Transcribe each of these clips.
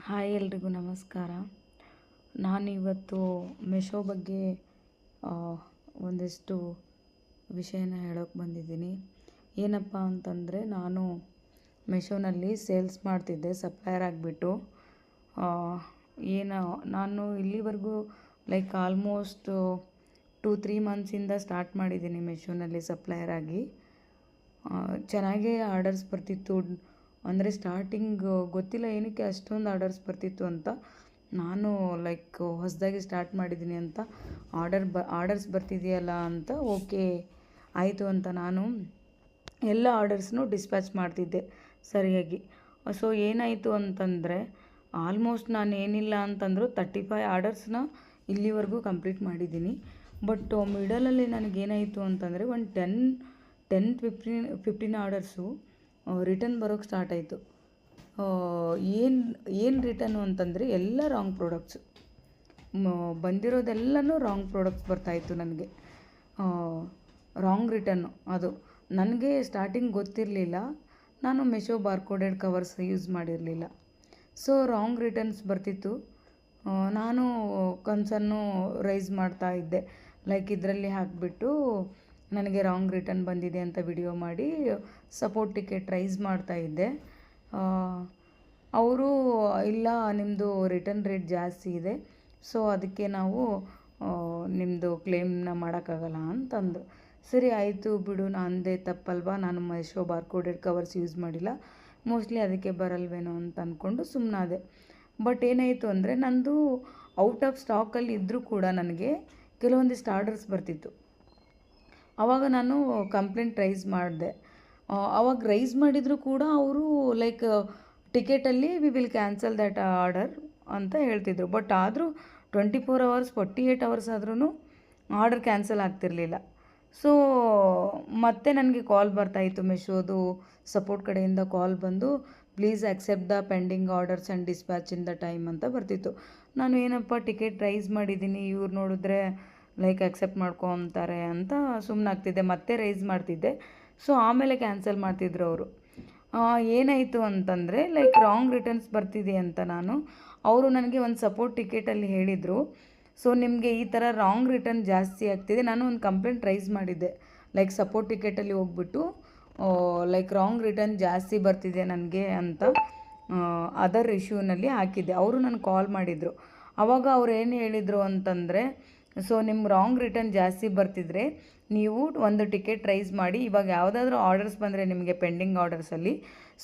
Hi ಎಲ್ರಿಗೂ ನಮಸ್ಕಾರ. ನಾನಿವತ್ತು ಮೆಶೋ ಬಗ್ಗೆ ಒಂದಿಷ್ಟು ವಿಷಯನ ಹೇಳೋಕ್ಕೆ ಬಂದಿದ್ದೀನಿ. ಏನಪ್ಪ ಅಂತಂದರೆ, ನಾನು ಮೆಶೋನಲ್ಲಿ ಸೇಲ್ಸ್ ಮಾಡ್ತಿದ್ದೆ ಸಪ್ಲೈಯರ್ ಆಗಿಬಿಟ್ಟು. ನಾನು ಇಲ್ಲಿವರೆಗೂ ಆಲ್ಮೋಸ್ಟ್ 2-3 ಮಂತ್ಸಿಂದ ಸ್ಟಾರ್ಟ್ ಮಾಡಿದ್ದೀನಿ ಮೆಶೋನಲ್ಲಿ ಸಪ್ಲೈಯರ್ ಆಗಿ. ಚೆನ್ನಾಗೇ ಆರ್ಡರ್ಸ್ ಬರ್ತಿತ್ತು. ಅಂದರೆ ಸ್ಟಾರ್ಟಿಂಗ್ ಗೊತ್ತಿಲ್ಲ ಏನಕ್ಕೆ ಅಷ್ಟೊಂದು ಆರ್ಡರ್ಸ್ ಬರ್ತಿತ್ತು ಅಂತ. ನಾನು ಹೊಸದಾಗಿ ಸ್ಟಾರ್ಟ್ ಮಾಡಿದ್ದೀನಿ ಅಂತ ಆರ್ಡರ್ಸ್ ಬರ್ತಿದೆಯಲ್ಲ ಅಂತ ಓಕೆ ಆಯಿತು ಅಂತ ನಾನು ಎಲ್ಲ ಆರ್ಡರ್ಸ್ನೂ ಡಿಸ್ಪ್ಯಾಚ್ ಮಾಡ್ತಿದ್ದೆ ಸರಿಯಾಗಿ. ಸೊ ಏನಾಯಿತು ಅಂತಂದರೆ, ಆಲ್ಮೋಸ್ಟ್ ನಾನು ಏನಿಲ್ಲ ಅಂತಂದರೂ 35 ಆರ್ಡರ್ಸ್ನ ಇಲ್ಲಿವರೆಗೂ ಕಂಪ್ಲೀಟ್ ಮಾಡಿದ್ದೀನಿ. ಬಟ್ ಮಿಡಲಲ್ಲಿ ನನಗೇನಾಯಿತು ಅಂತಂದರೆ, ಒಂದು 10-15 ಆರ್ಡರ್ಸು ರಿಟರ್ನ್ ಬರೋಕ್ಕೆ ಸ್ಟಾರ್ಟ್ ಆಯಿತು. ಏನು ರಿಟರ್ನು ಅಂತಂದರೆ, ಎಲ್ಲ ರಾಂಗ್ ಪ್ರಾಡಕ್ಟ್ಸು ಬಂದಿರೋದೆಲ್ಲನೂ ರಾಂಗ್ ಪ್ರಾಡಕ್ಟ್ಸ್ ಬರ್ತಾಯಿತ್ತು ನನಗೆ. Wrong return. ಅದು ನನಗೆ ಸ್ಟಾರ್ಟಿಂಗ್ ಗೊತ್ತಿರಲಿಲ್ಲ. ನಾನು ಮೆಶೋ ಬಾರ್ಕೋಡೆಡ್ ಕವರ್ಸ್ ಯೂಸ್ ಮಾಡಿರಲಿಲ್ಲ. ಸೊ ರಾಂಗ್ ರಿಟರ್ನ್ಸ್ ಬರ್ತಿತ್ತು. ನಾನು ಕನ್ಸರ್ನು ರೈಸ್ ಮಾಡ್ತಾ ಇದ್ದೆ. ಇದರಲ್ಲಿ ಹಾಕಿಬಿಟ್ಟು ನನಗೆ ರಾಂಗ್ ರಿಟರ್ನ್ ಬಂದಿದೆ ಅಂತ ವಿಡಿಯೋ ಮಾಡಿ ಸಪೋರ್ಟ್ ಟಿಕೆಟ್ ರೈಸ್ ಮಾಡ್ತಾ ಇದ್ದೆ. ಅವರು ಇಲ್ಲ, ನಿಮ್ಮದು ರಿಟರ್ನ್ ರೇಟ್ ಜಾಸ್ತಿ ಇದೆ, ಸೊ ಅದಕ್ಕೆ ನಾವು ನಿಮ್ಮದು ಕ್ಲೇಮ್ನ ಮಾಡೋಕ್ಕಾಗಲ್ಲ ಅಂತಂದರು. ಸರಿ ಆಯಿತು ಬಿಡು, ನಂದೇ ತಪ್ಪಲ್ವಾ, ನಾನು ಮೆಶೋ ಬಾರ್ಕೋಡೆಡ್ ಕವರ್ಸ್ ಯೂಸ್ ಮಾಡಿಲ್ಲ, ಮೋಸ್ಟ್ಲಿ ಅದಕ್ಕೆ ಬರಲ್ವೇನೋ ಅಂತ ಅಂದ್ಕೊಂಡು ಸುಮ್ಮನಾದೆ. ಬಟ್ ಏನಾಯಿತು ಅಂದರೆ, ನಂದು ಔಟ್ ಆಫ್ ಸ್ಟಾಕಲ್ಲಿ ಇದ್ದರೂ ಕೂಡ ನನಗೆ ಕೆಲವೊಂದಿಷ್ಟು ಆರ್ಡರ್ಸ್ ಬರ್ತಿತ್ತು. ಆವಾಗ ನಾನು ಕಂಪ್ಲೇಂಟ್ ರೈಸ್ ಮಾಡಿದೆ. ಆವಾಗ ರೈಸ್ ಮಾಡಿದರೂ ಕೂಡ ಅವರು ಟಿಕೆಟಲ್ಲಿ we will cancel that order ಅಂತ ಹೇಳ್ತಿದ್ರು. ಬಟ್ ಆದರೂ 24 hours 48 hours ಆದ್ರೂ ಆರ್ಡರ್ ಕ್ಯಾನ್ಸಲ್ ಆಗ್ತಿರಲಿಲ್ಲ. ಸೊ ಮತ್ತೆ ನನಗೆ ಕಾಲ್ ಬರ್ತಾಯಿತ್ತು, ಮೆಶೋದು ಸಪೋರ್ಟ್ ಕಡೆಯಿಂದ ಕಾಲ್ ಬಂದು, please accept the pending orders and dispatch in the time ಅಂತ ಬರ್ತಿತ್ತು. ನಾನು ಏನಪ್ಪ ಟಿಕೆಟ್ ರೈಸ್ ಮಾಡಿದ್ದೀನಿ, ಇವ್ರು ನೋಡಿದ್ರೆ ಅಕ್ಸೆಪ್ಟ್ ಮಾಡ್ಕೊತಾರೆ ಅಂತ ಸುಮ್ಮನಾಗ್ತಿದ್ದೆ. ಮತ್ತೆ ರೈಸ್ ಮಾಡ್ತಿದ್ದೆ. ಸೊ ಆಮೇಲೆ ಕ್ಯಾನ್ಸಲ್ ಮಾಡ್ತಿದ್ರು ಅವರು. ಏನಾಯಿತು ಅಂತಂದರೆ, ರಾಂಗ್ ರಿಟರ್ನ್ಸ್ ಬರ್ತಿದೆ ಅಂತ ಅವರು ನನಗೆ ಒಂದು ಸಪೋರ್ಟ್ ಟಿಕೆಟಲ್ಲಿ ಹೇಳಿದರು. ಸೊ ನಿಮಗೆ ಈ ಥರ ರಾಂಗ್ ರಿಟರ್ನ್ ಜಾಸ್ತಿ ಆಗ್ತಿದೆ, ನಾನು ಒಂದು ಕಂಪ್ಲೇಂಟ್ ರೈಸ್ ಮಾಡಿದ್ದೆ. ಸಪೋರ್ಟ್ ಟಿಕೆಟಲ್ಲಿ ಹೋಗ್ಬಿಟ್ಟು ರಾಂಗ್ ರಿಟರ್ನ್ ಜಾಸ್ತಿ ಬರ್ತಿದೆ ನನಗೆ ಅಂತ ಅದರ್ ಇಶ್ಯೂನಲ್ಲಿ ಹಾಕಿದ್ದೆ. ಅವರು ನನಗೆ ಕಾಲ್ ಮಾಡಿದರು. ಆವಾಗ ಅವ್ರು ಏನು ಹೇಳಿದರು ಅಂತಂದರೆ, ಸೊ ನಿಮ್ಮ ರಾಂಗ್ ರಿಟರ್ನ್ ಜಾಸ್ತಿ ಬರ್ತಿದ್ರೆ ನೀವು ಒಂದು ಟಿಕೆಟ್ ರೈಸ್ ಮಾಡಿ, ಇವಾಗ ಯಾವುದಾದ್ರೂ ಆರ್ಡರ್ಸ್ ಬಂದರೆ ನಿಮಗೆ ಪೆಂಡಿಂಗ್ ಆರ್ಡರ್ಸಲ್ಲಿ,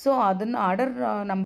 ಸೊ ಅದನ್ನು ಆರ್ಡರ್